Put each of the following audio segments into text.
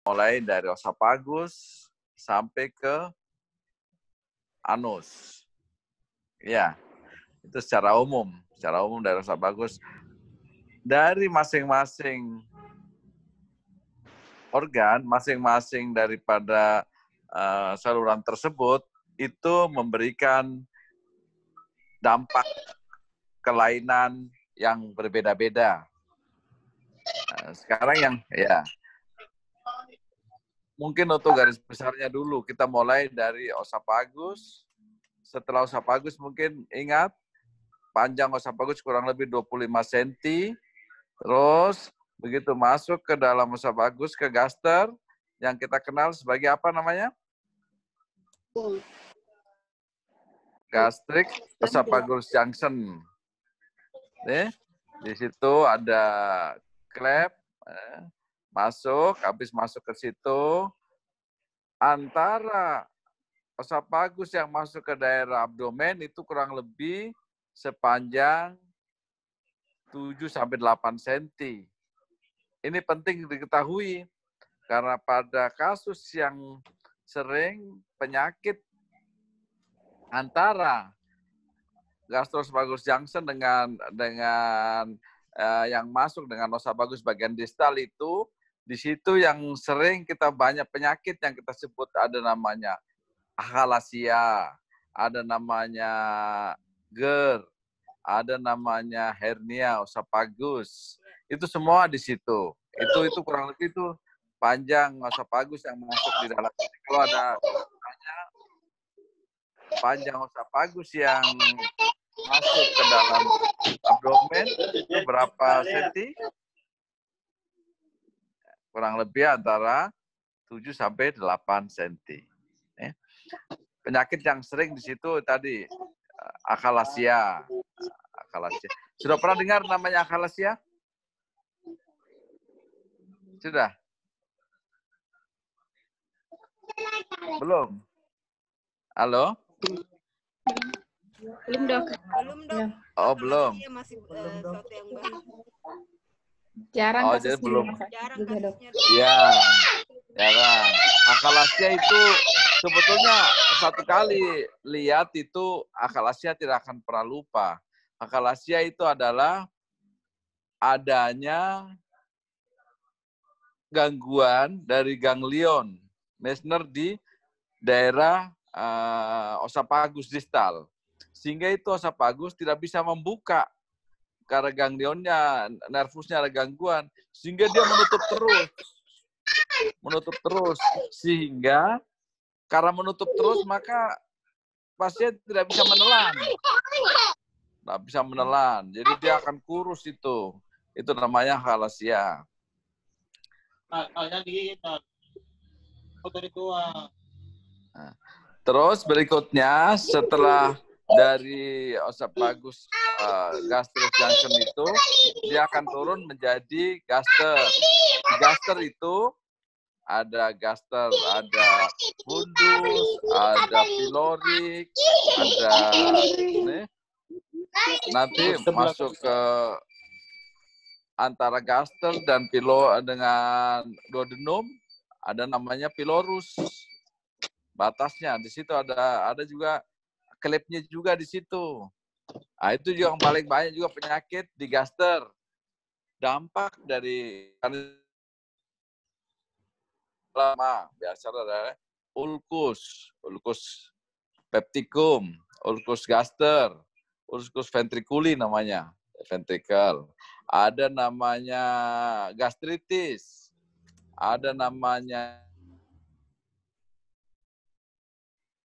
mulai dari osapagus sampai ke anus. Ya, itu secara umum dari osapagus. Dari masing-masing organ, masing-masing daripada saluran tersebut itu memberikan dampak kelainan yang berbeda-beda. Sekarang yang mungkin untuk garis besarnya dulu kita mulai dari osapagus. Setelah osapagus mungkin ingat panjang osapagus kurang lebih 25 cm. Terus begitu masuk ke dalam osapagus ke gaster yang kita kenal sebagai apa namanya? Gastric esophagus junction. Di situ ada klep, habis masuk ke situ, antara osapagus yang masuk ke daerah abdomen itu kurang lebih sepanjang 7-8 cm. Ini penting diketahui, karena pada kasus yang sering penyakit antara gastroesophagus junction dengan yang masuk dengan osapagus bagian distal itu, di situ yang sering kita banyak penyakit yang kita sebut ada namanya achalasia, ada namanya GERD, ada namanya hernia osapagus. Itu semua di situ. Itu kurang lebih itu panjang osapagus yang masuk di dalam. Kalau ada panjang osapagus yang masuk ke dalam abdomen itu berapa senti? Kurang lebih antara 7-8 cm. Penyakit yang sering di situ tadi achalasia. Sudah pernah dengar namanya achalasia? Sudah? Belum? Halo? Belum, Dok. Oh, belum. Masih sesuatu yang baru. Jarang jadi belum. Jarang juga, Dok. Ya, jarang. Achalasia itu sebetulnya satu kali lihat itu achalasia tidak akan pernah lupa. Achalasia itu adalah adanya gangguan dari ganglion Meissner di daerah osapagus distal. Sehingga itu osapagus tidak bisa membuka karena ganglionnya, nervusnya ada gangguan. Sehingga dia menutup terus. Sehingga karena menutup terus maka pasien tidak bisa menelan. Tidak bisa menelan. Jadi dia akan kurus itu. Itu namanya achalasia. Terus berikutnya setelah dari osapagus gastric junction itu dia akan turun menjadi gaster. Gaster itu ada gaster, ada fundus, ada pyloric, ada nanti masuk ke antara gaster dan dengan duodenum ada namanya pylorus. Batasnya di situ ada juga klepnya juga di situ. Nah, itu juga yang paling banyak juga penyakit di gaster. Dampak dari lama biasanya adalah ulcus pepticum, ulcus gaster, ulcus ventriculi namanya, ventricle. Ada namanya gastritis, ada namanya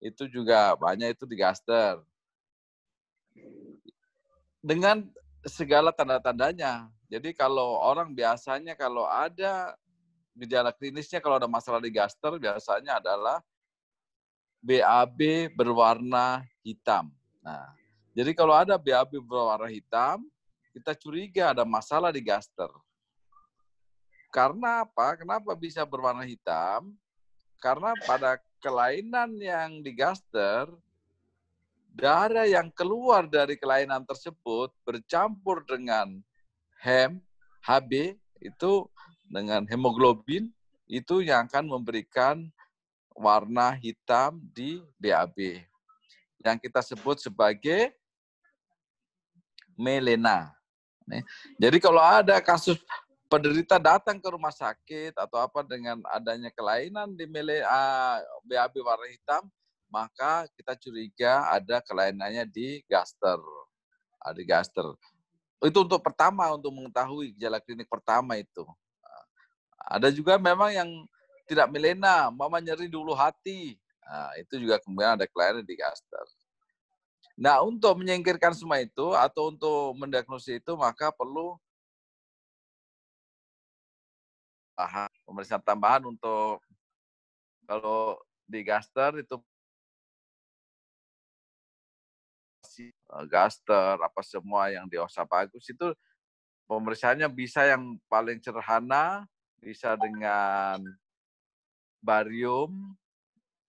itu juga banyak itu di gaster. Dengan segala tanda-tandanya. Jadi kalau orang biasanya kalau ada gejala klinisnya kalau ada masalah di gaster biasanya adalah BAB berwarna hitam. Nah, jadi kalau ada BAB berwarna hitam, kita curiga ada masalah di gaster. Karena apa? Kenapa bisa berwarna hitam? Karena pada kelainan yang di gaster, darah yang keluar dari kelainan tersebut bercampur dengan HB itu dengan hemoglobin itu yang akan memberikan warna hitam di BAB. Yang kita sebut sebagai melena. Jadi kalau ada kasus penderita datang ke rumah sakit atau apa dengan adanya kelainan di BAB warna hitam, maka kita curiga ada kelainannya di gaster. Di gaster. Itu untuk pertama, untuk mengetahui gejala klinik pertama itu. Ada juga memang yang tidak melena, mama nyeri di ulu hati. Nah, itu juga kemudian ada kelainan di gaster. Nah, untuk menyingkirkan semua itu atau untuk mendiagnosis itu, maka perlu pemeriksaan tambahan untuk kalau di gaster itu gaster apa semua yang di osapagus itu pemeriksaannya bisa yang paling sederhana, bisa dengan barium,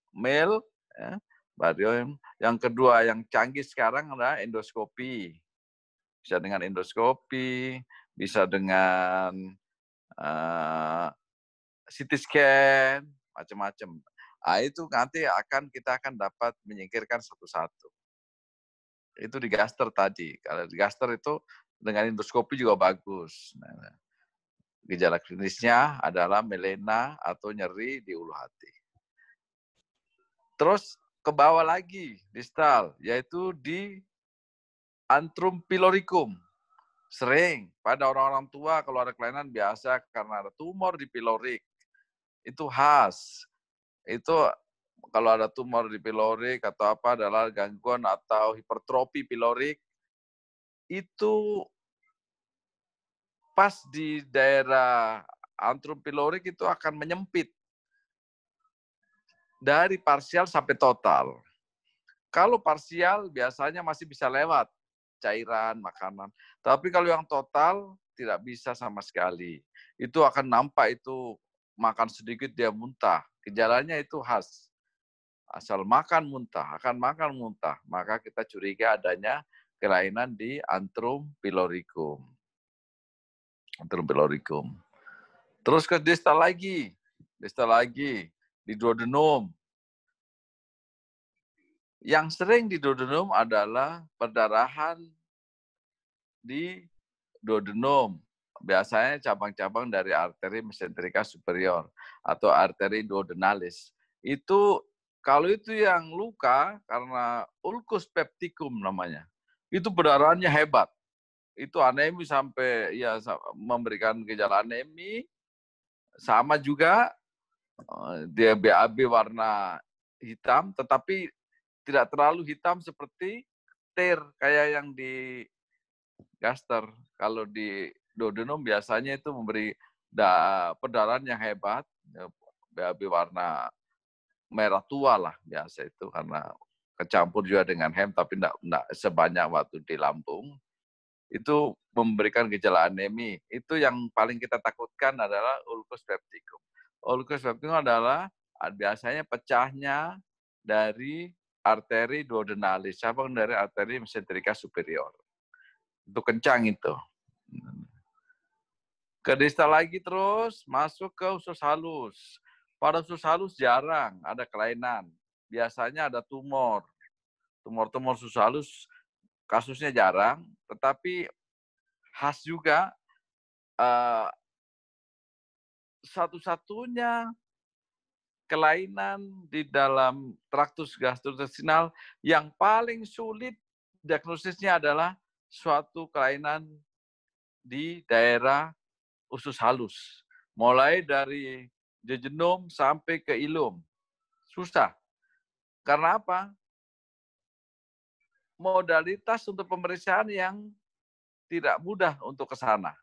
mil, ya, barium. Yang kedua yang canggih sekarang adalah endoskopi. Bisa dengan endoskopi, bisa dengan CT scan, macam-macam. Nah, itu nanti kita akan dapat menyingkirkan satu-satu. Itu di gaster tadi. Kalau di gaster itu dengan endoskopi juga bagus. Nah, gejala klinisnya adalah melena atau nyeri di ulu hati. Terus ke bawah lagi, distal, yaitu di antrum piloricum. Sering pada orang-orang tua kalau ada kelainan biasa karena ada tumor di pilorik. Itu khas. Itu kalau ada tumor di pilorik atau apa adalah gangguan atau hipertrofi pilorik, itu pas di daerah antrum pilorik itu akan menyempit dari parsial sampai total. Kalau parsial biasanya masih bisa lewat cairan, makanan. Tapi kalau yang total tidak bisa sama sekali. Itu akan nampak itu makan sedikit dia muntah. Gejalanya itu khas. Asal makan muntah, akan makan muntah. Maka kita curiga adanya kelainan di antrum piloricum. Antrum piloricum. Terus ke distal lagi di duodenum. Yang sering di duodenum adalah perdarahan di duodenum. Biasanya cabang-cabang dari arteri mesenterika superior atau arteri duodenalis. Itu kalau itu yang luka karena ulcus pepticum namanya. Itu perdarahannya hebat. Itu anemi sampai ya memberikan gejala anemi. Sama juga dia BAB warna hitam, tetapi tidak terlalu hitam seperti tear kayak yang di gaster. Kalau di duodenum biasanya itu memberi perdarahan yang hebat, BAB warna merah tua lah biasa itu karena kecampur juga dengan hem tapi tidak sebanyak waktu di lambung. Itu memberikan gejala anemi. Itu yang paling kita takutkan adalah ulcus pepticum. Ulcus pepticum adalah biasanya pecahnya dari arteri duodenalis, cabang dari arteri mesenterika superior. Itu kencang itu. Ke distal lagi terus, masuk ke usus halus. Pada usus halus jarang ada kelainan. Biasanya ada tumor. Tumor-tumor usus halus kasusnya jarang, tetapi khas juga satu-satunya kelainan di dalam traktus gastrointestinal yang paling sulit diagnosisnya adalah suatu kelainan di daerah usus halus. Mulai dari jejunum sampai ke ilum. Susah. Karena apa? Modalitas untuk pemeriksaan yang tidak mudah untuk ke sana.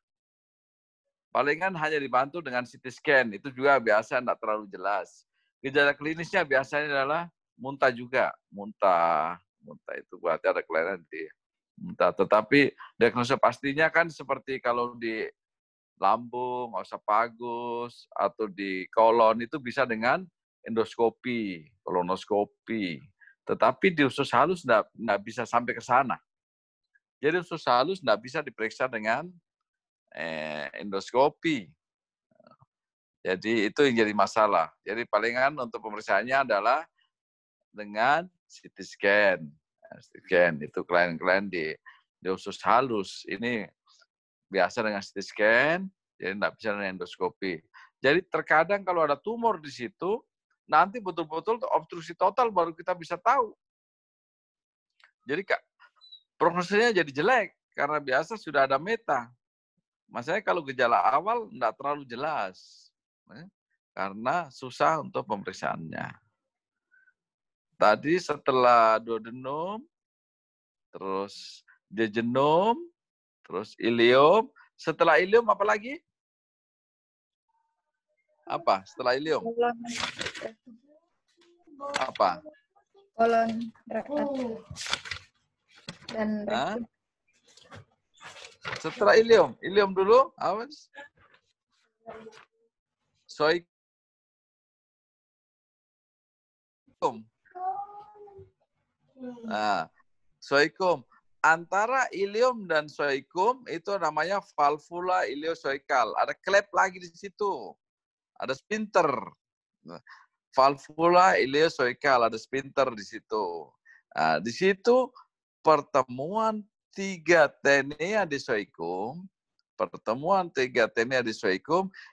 Palingan hanya dibantu dengan CT scan, itu juga biasa tidak terlalu jelas. Gejala klinisnya biasanya adalah muntah juga. Muntah itu berarti ada kelainan di muntah. Tetapi diagnosa pastinya kan seperti kalau di lambung, osapagus, atau di kolon itu bisa dengan endoskopi, kolonoskopi. Tetapi di usus halus tidak bisa sampai ke sana. Jadi usus halus tidak bisa diperiksa dengan endoskopi. Jadi itu yang jadi masalah. Jadi palingan untuk pemeriksaannya adalah dengan CT scan. CT scan itu klien-klien di usus halus. Ini biasa dengan CT scan, jadi tidak bisa dengan endoskopi. Jadi terkadang kalau ada tumor di situ, nanti betul-betul obstruksi total baru kita bisa tahu. Jadi prognosisnya jadi jelek karena biasa sudah ada meta. Maksudnya kalau gejala awal tidak terlalu jelas, karena susah untuk pemeriksaannya. Tadi setelah duodenum, terus jejenom, terus ileum. Setelah ileum apa lagi? Apa setelah ileum? Apa? Kolon dan rektum. Setelah ileum dulu, awas. Zoikum. Nah, zoikum. Antara ileum dan zoikum itu namanya valvula ileozoikal. Ada klep lagi di situ. Ada sphincter. Valvula ileozoikal, ada sphincter di situ. Nah, di situ pertemuan 3 tenea di zoikum,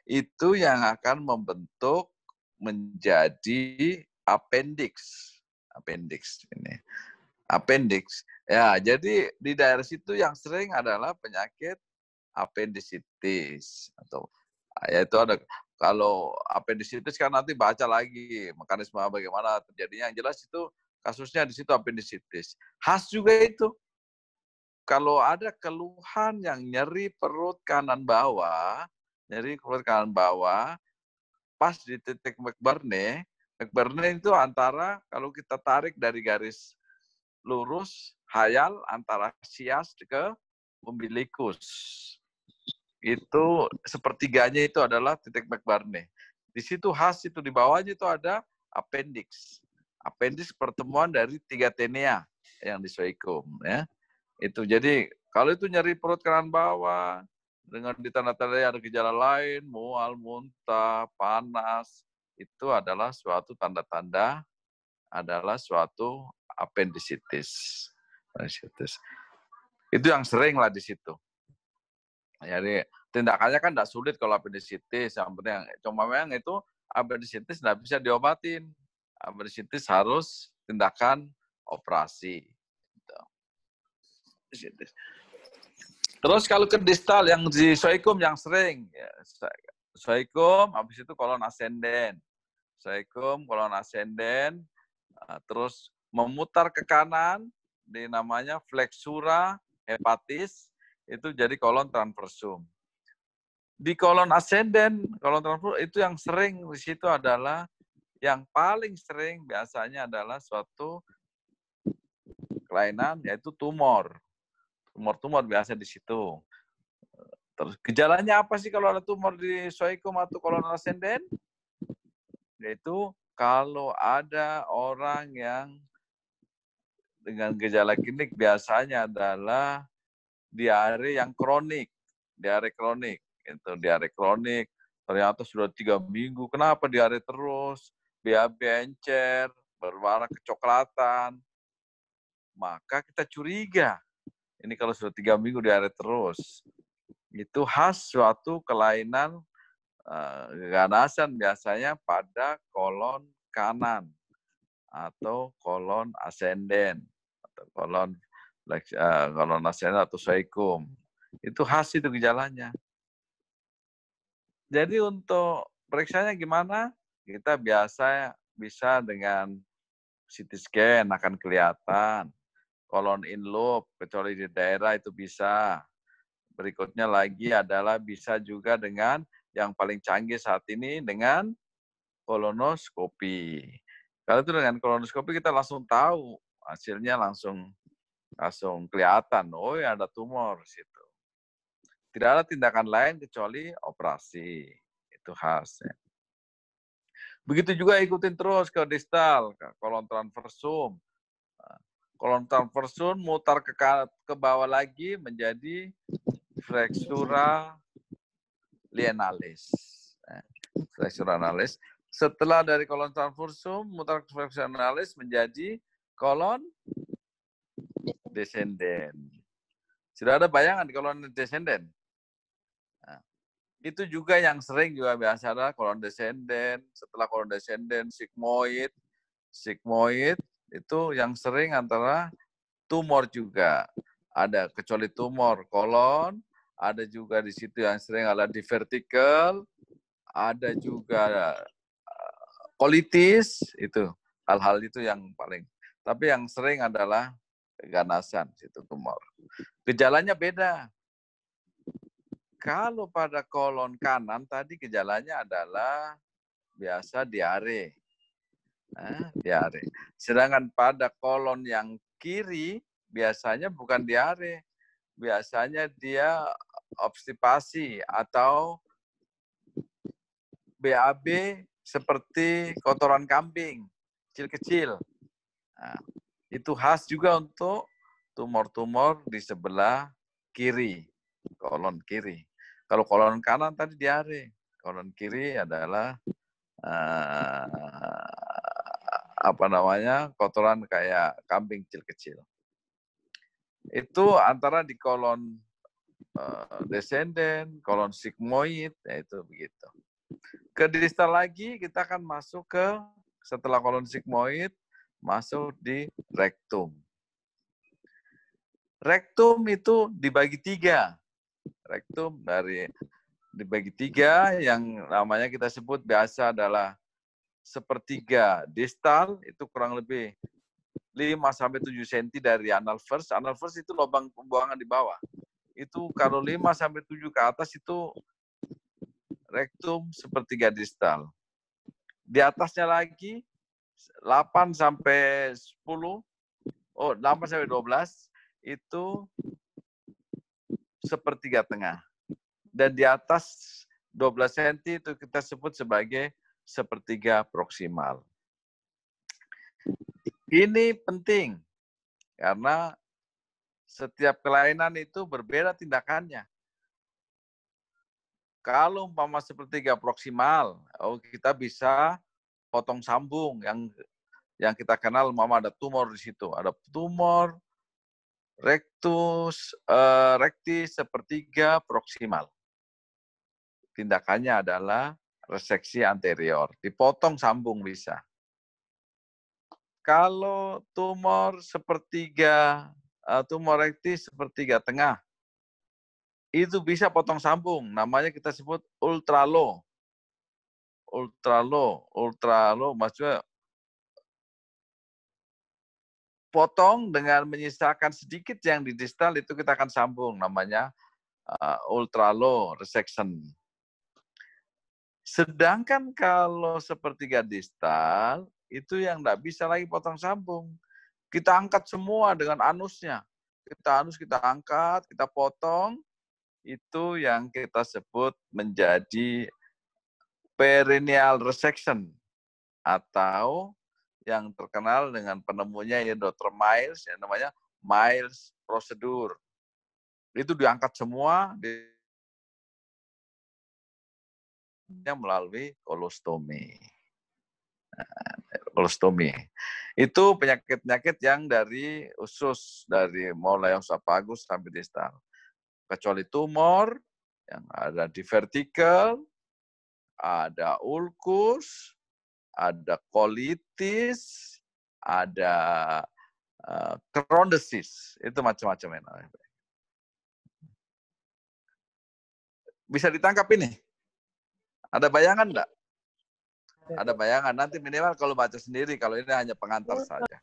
itu yang akan membentuk menjadi appendix ini. Appendix. Ya, jadi di daerah situ yang sering adalah penyakit appendicitis atau yaitu ada kalau appendicitis kan nanti baca lagi mekanisme bagaimana terjadinya. Yang jelas itu kasusnya di situ appendicitis. Khas juga itu. Kalau ada keluhan yang nyeri perut kanan bawah, pas di titik McBurney itu antara kalau kita tarik dari garis lurus hayal antara sias ke umbilikus. Itu sepertiganya itu adalah titik McBurney. Di situ khas itu di bawahnya itu ada appendix. Appendix pertemuan dari 3 tenea yang di zoikum ya. Itu jadi kalau itu nyeri perut kanan bawah dengan ditanda-tandai ada gejala lain, mual, muntah, panas, itu adalah suatu tanda-tanda adalah suatu appendicitis. Itu yang sering lah di situ. Jadi tindakannya kan tidak sulit kalau appendicitis, yang penting cuma memang itu appendicitis tidak bisa diobatin. Appendicitis harus tindakan operasi. Terus kalau ke distal yang di zoikum yang sering, ya, zoikum, habis itu kolon ascendent. Zoikum, kolon ascendent, terus memutar ke kanan, namanya flexura hepatis, itu jadi kolon transversum. Di kolon ascendent, kolon transversum itu yang sering di situ adalah, yang paling sering biasanya adalah suatu kelainan, yaitu tumor. Tumor-tumor biasa di situ. Terus gejalanya apa sih kalau ada tumor di zoikum atau kolon ascendent? Yaitu kalau ada orang yang dengan gejala klinik biasanya adalah diare yang kronik. Diare kronik. Itu diare kronik. Ternyata sudah 3 minggu. Kenapa diare terus? BAB encer, berwarna kecoklatan. Maka kita curiga. Ini kalau sudah 3 minggu diare terus, itu khas suatu kelainan keganasan biasanya pada kolon kanan atau kolon ascendent atau kolon ascendent atau zoikum. Itu khas itu gejalanya. Jadi untuk periksanya gimana? Kita biasa bisa dengan CT scan akan kelihatan. Kolon in loop, kecuali di daerah itu bisa. Berikutnya lagi adalah bisa juga dengan yang paling canggih saat ini dengan kolonoskopi. Kalau itu dengan kolonoskopi kita langsung tahu, hasilnya langsung kelihatan. Oh ya ada tumor di situ. Tidak ada tindakan lain kecuali operasi. Itu khas. Ya. Begitu juga ikutin terus ke distal, ke kolon transversum. Kolon transversum mutar ke bawah lagi menjadi flexura lienalis. flexuralis. Setelah dari kolon transversum, mutar flexuralis menjadi kolon descendent. Sudah ada bayangan di kolon descendent? Nah, itu juga yang sering juga biasa adalah kolon descendent. Setelah kolon descendent, sigmoid. Sigmoid itu yang sering antara tumor juga. Ada kecuali tumor kolon, ada juga di situ yang sering ada di vertikal, ada juga kolitis, itu hal-hal itu yang paling. Tapi yang sering adalah keganasan, situ tumor. Gejalanya beda. Kalau pada kolon kanan tadi gejalanya adalah biasa diare. Diare. Sedangkan pada kolon yang kiri biasanya bukan diare. Biasanya dia obstipasi atau BAB seperti kotoran kambing, kecil-kecil. Nah, itu khas juga untuk tumor-tumor di sebelah kiri, kolon kiri. Kalau kolon kanan tadi diare, kolon kiri adalah kotoran kayak kambing kecil-kecil. Itu antara di kolon descendent, kolon sigmoid, itu begitu. Ke distal lagi kita akan masuk ke setelah kolon sigmoid masuk di rektum. Rektum itu dibagi 3. Rektum dibagi 3 yang namanya kita sebut biasa adalah sepertiga distal, itu kurang lebih 5-7 cm dari anal first. Anal first itu lubang pembuangan di bawah. Itu kalau 5-7 ke atas itu rektum sepertiga distal. Di atasnya lagi 8-10, 8-12 itu sepertiga tengah. Dan di atas 12 cm itu kita sebut sebagai sepertiga proksimal. Ini penting karena setiap kelainan itu berbeda tindakannya. Kalau umpama sepertiga proksimal, kita bisa potong sambung yang kita kenal, umpama ada tumor di situ, ada tumor rektis sepertiga proksimal. Tindakannya adalah reseksi anterior, dipotong sambung bisa. Kalau tumor rektis sepertiga tengah, itu bisa potong sambung, namanya kita sebut ultralow. Ultralow maksudnya potong dengan menyisakan sedikit yang di distal, itu kita akan sambung, namanya ultralow resection. Sedangkan kalau sepertiga distal, itu yang enggak bisa lagi potong sambung. Kita angkat semua dengan anusnya. Kita angkat, kita potong, itu yang kita sebut menjadi perineal resection, atau yang terkenal dengan penemunya ya Dr. Miles, yang namanya Miles Procedure. Itu diangkat semua melalui kolostomi. Kolostomi. Itu penyakit-penyakit yang dari usus, dari mulai esophagus sampai distal. Kecuali tumor yang ada di vertikal, ada ulkus, ada kolitis, ada krondesis, itu macam-macam. Bisa ditangkap ini? Ada bayangan enggak? Ada bayangan. Nanti minimal kalau baca sendiri, kalau ini hanya pengantar saja.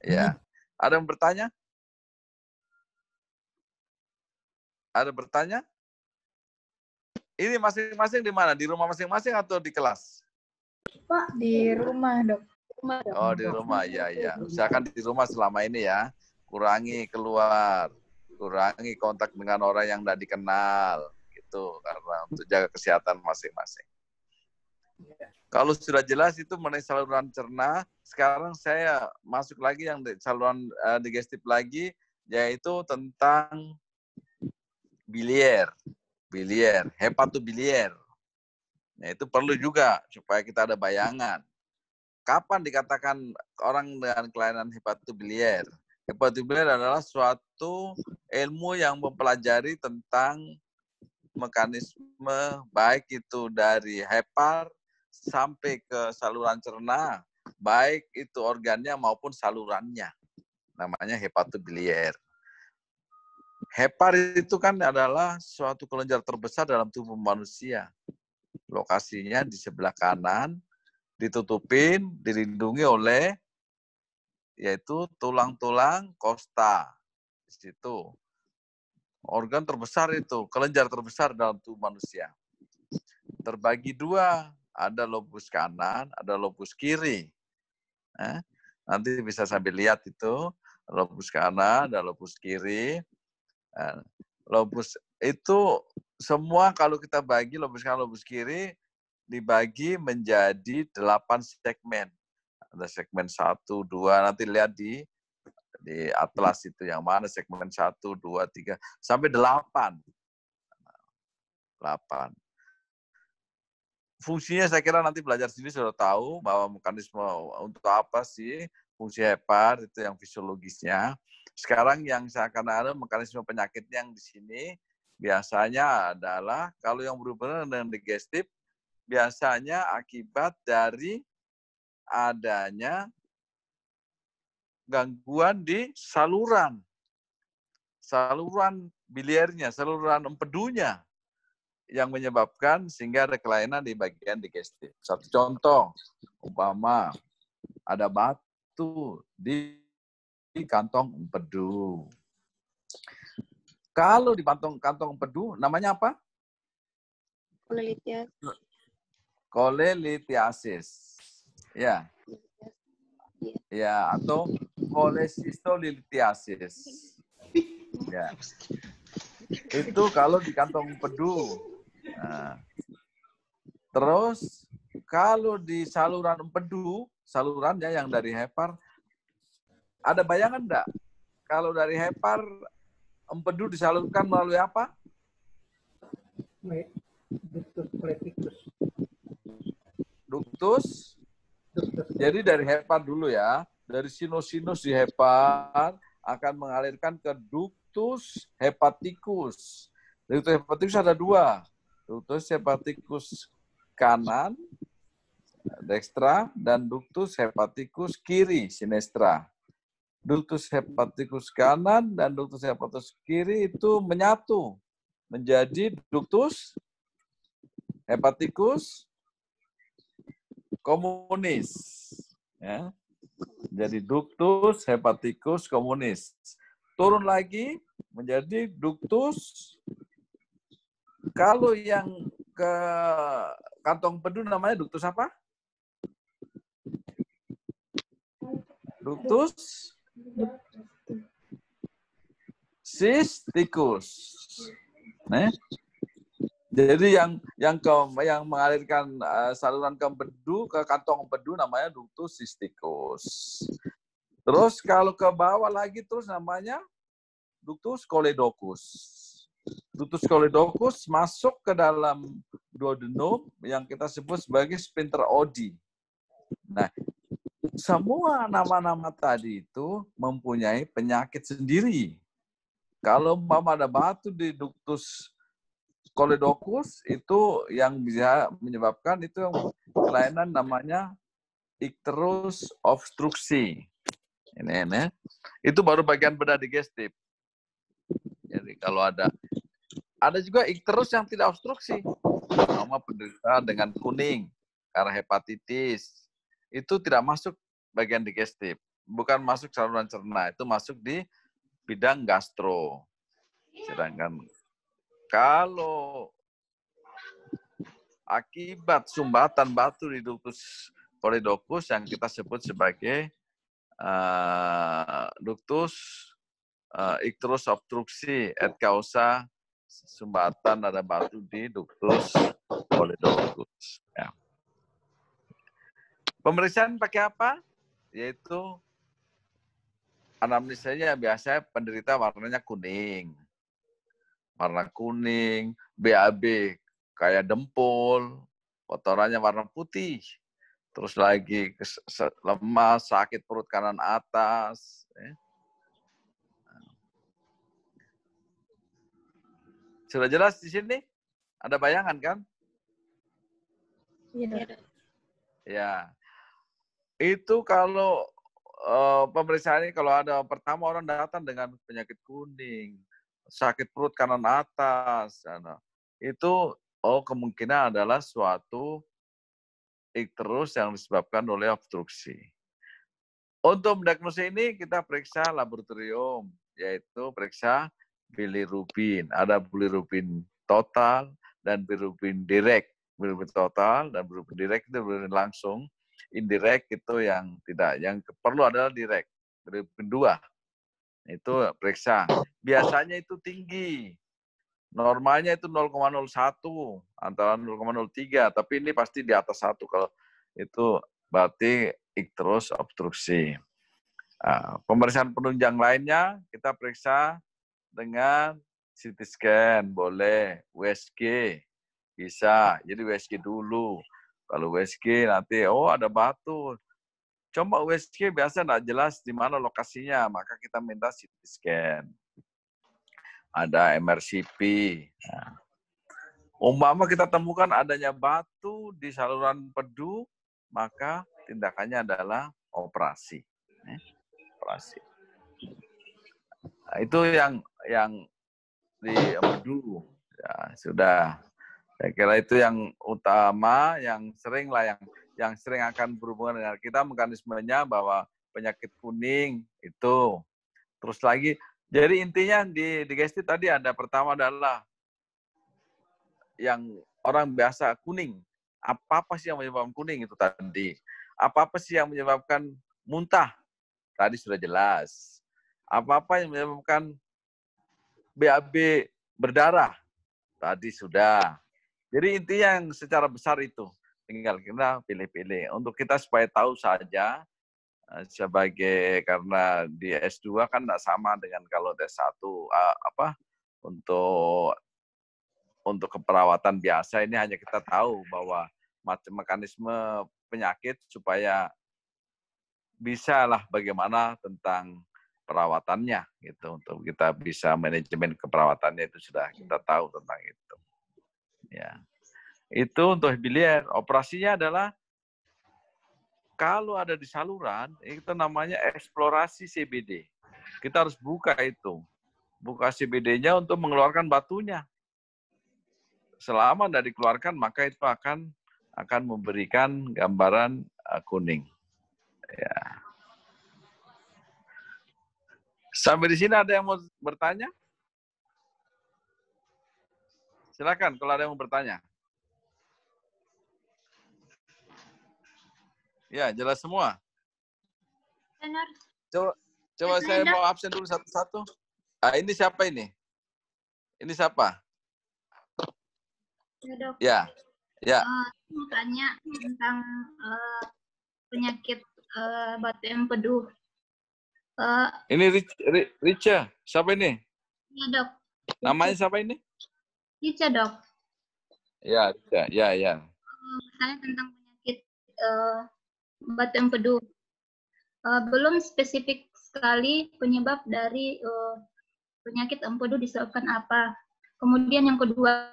Ya. Ada yang bertanya? Ada bertanya? Ini masing-masing di mana? Di rumah masing-masing atau di kelas? Pak, di rumah, Dok. Oh, di rumah. Ya. Usahakan di rumah selama ini ya. Kurangi keluar. Kurangi kontak dengan orang yang tidak dikenal. Gitu. Karena untuk jaga kesehatan masing-masing. Kalau sudah jelas itu mengenai saluran cerna, sekarang saya masuk lagi yang saluran digestif lagi, yaitu tentang bilier, hepatobilier. Nah, itu perlu juga supaya kita ada bayangan. Kapan dikatakan orang dengan kelainan hepatobiliar? Hepatobiliar adalah suatu ilmu yang mempelajari tentang mekanisme baik itu dari hepar sampai ke saluran cerna, baik itu organnya maupun salurannya. Namanya hepatobiliar. Hepar itu kan adalah suatu kelenjar terbesar dalam tubuh manusia. Lokasinya di sebelah kanan, ditutupin, dilindungi oleh yaitu tulang-tulang kosta. Di situ. Organ terbesar itu, kelenjar terbesar dalam tubuh manusia. Terbagi dua, ada lobus kanan, ada lobus kiri. Nanti bisa sambil lihat itu, lobus kanan, ada lobus kiri. Lobus itu semua kalau kita bagi lobus kanan, lobus kiri, dibagi menjadi 8 segmen. Ada segmen 1, 2, nanti lihat di atlas itu yang mana segmen 1, 2, 3, sampai 8. 8. Fungsinya saya kira nanti belajar sendiri sudah tahu bahwa mekanisme untuk apa sih fungsi hepar itu yang fisiologisnya. Sekarang yang saya akan ada mekanisme penyakit yang di sini biasanya adalah kalau yang berhubungan dengan digestif biasanya akibat dari adanya gangguan di saluran biliarnya, saluran empedunya yang menyebabkan sehingga ada kelainan di bagian digestif. Satu contoh, umpama ada batu di kantong empedu. Kalau di kantong empedu namanya apa? Kolelithiasis. Ya. Ya, atau cholecystolithiasis. Ya. Itu kalau di kantong empedu. Nah. Terus kalau di saluran empedu, salurannya yang dari hepar, ada bayangan enggak? Kalau dari hepar, empedu disalurkan melalui apa? Duktus. Jadi dari hepar dulu ya. Dari sinus-sinus di hepar akan mengalirkan ke ductus hepaticus. Ductus hepaticus ada 2. Ductus hepaticus kanan, dextra, dan ductus hepaticus kiri, sinestra. Ductus hepaticus kanan dan ductus hepaticus kiri itu menyatu menjadi ductus hepaticus communis. Ya. Jadi ductus hepaticus communis. Turun lagi menjadi ductus, kalau yang ke kantong empedu namanya ductus apa? Ductus cysticus. Nah, jadi yang mengalirkan saluran ke empedu ke kantong empedu namanya ductus cysticus. Terus kalau ke bawah lagi terus namanya ductus choledocus. Ductus choledocus masuk ke dalam duodenum yang kita sebut sebagai sphincter Oddi. Nah, semua nama-nama tadi itu mempunyai penyakit sendiri. Kalau umpama ada batu di ductus choledocus itu yang bisa menyebabkan itu yang kelainan namanya icterus obstruksi. Ini. Itu baru bagian bedah digestif. Jadi kalau ada juga icterus yang tidak obstruksi. Nama penderita dengan kuning karena hepatitis. Itu tidak masuk bagian digestif. Bukan masuk saluran cerna, itu masuk di bidang gastro. Sedangkan kalau akibat sumbatan batu di ductus choledocus yang kita sebut sebagai ductus icterus obstruksi et causa, sumbatan ada batu di ductus choledocus. Ya. Pemeriksaan pakai apa? Yaitu anamnesanya biasanya penderita warnanya kuning. Warna kuning, BAB kayak dempul, kotorannya warna putih, terus lagi lemas, sakit perut kanan atas. Sudah jelas di sini? Ada bayangan kan? Iya. Ya. Itu kalau pemeriksaan ini kalau ada pertama orang datang dengan penyakit kuning, sakit perut kanan atas, itu kemungkinan adalah suatu ikterus yang disebabkan oleh obstruksi. Untuk mendiagnosis ini kita periksa laboratorium, yaitu periksa bilirubin. Ada bilirubin total dan bilirubin direct. Bilirubin total dan bilirubin direct itu bilirubin langsung. Indirect itu yang tidak. Yang perlu adalah direct. Bilirubin 2. Itu periksa. Biasanya itu tinggi. Normalnya itu 0,01 antara 0,03, tapi ini pasti di atas 1 kalau itu berarti ikterus obstruksi. Pemeriksaan penunjang lainnya kita periksa dengan CT scan, boleh, USG bisa. Jadi USG dulu. Kalau USG nanti ada batu. Coba USG biasa nggak jelas di mana lokasinya, maka kita minta CT scan. Ada MRCP. Umpama kita temukan adanya batu di saluran empedu, maka tindakannya adalah operasi. Operasi. Nah, itu yang di empedu. Ya, sudah. Saya kira itu yang utama, yang sering lah, yang sering akan berhubungan dengan kita, mekanismenya bahwa penyakit kuning itu. Terus lagi, jadi intinya di digesti tadi ada pertama adalah yang orang biasa kuning. Apa-apa sih yang menyebabkan kuning itu tadi? Apa-apa sih yang menyebabkan muntah? Tadi sudah jelas. Apa-apa yang menyebabkan BAB berdarah? Tadi sudah. Jadi intinya yang secara besar itu. Tinggal kita pilih-pilih. Untuk kita supaya tahu saja, sebagai karena di S2 kan tidak sama dengan kalau S1 untuk keperawatan biasa ini hanya kita tahu bahwa macam mekanisme penyakit supaya bisa lah bagaimana tentang perawatannya gitu, untuk kita bisa manajemen keperawatannya itu sudah kita tahu tentang itu. Ya. Itu untuk biliar. Operasinya adalah kalau ada di saluran itu namanya eksplorasi CBD. Kita harus buka itu. Buka CBD-nya untuk mengeluarkan batunya. Selama tidak dikeluarkan, maka itu akan memberikan gambaran kuning. Ya. Sampai di sini ada yang mau bertanya? Silakan kalau ada yang mau bertanya. Ya, jelas semua. Benar. Coba saya mau absen dulu satu-satu. Ini siapa ini? Ini siapa? Ya, Dok. Ya. Ya. Mau tanya tentang penyakit batu empedu. Ini Richa. Siapa ini? Ya, Dok. Namanya siapa ini? Richa, Dok. Ya, Richa. Ya. Tanya tentang penyakit batu empedu. Belum spesifik sekali penyebab dari penyakit empedu disebabkan apa. Kemudian yang kedua,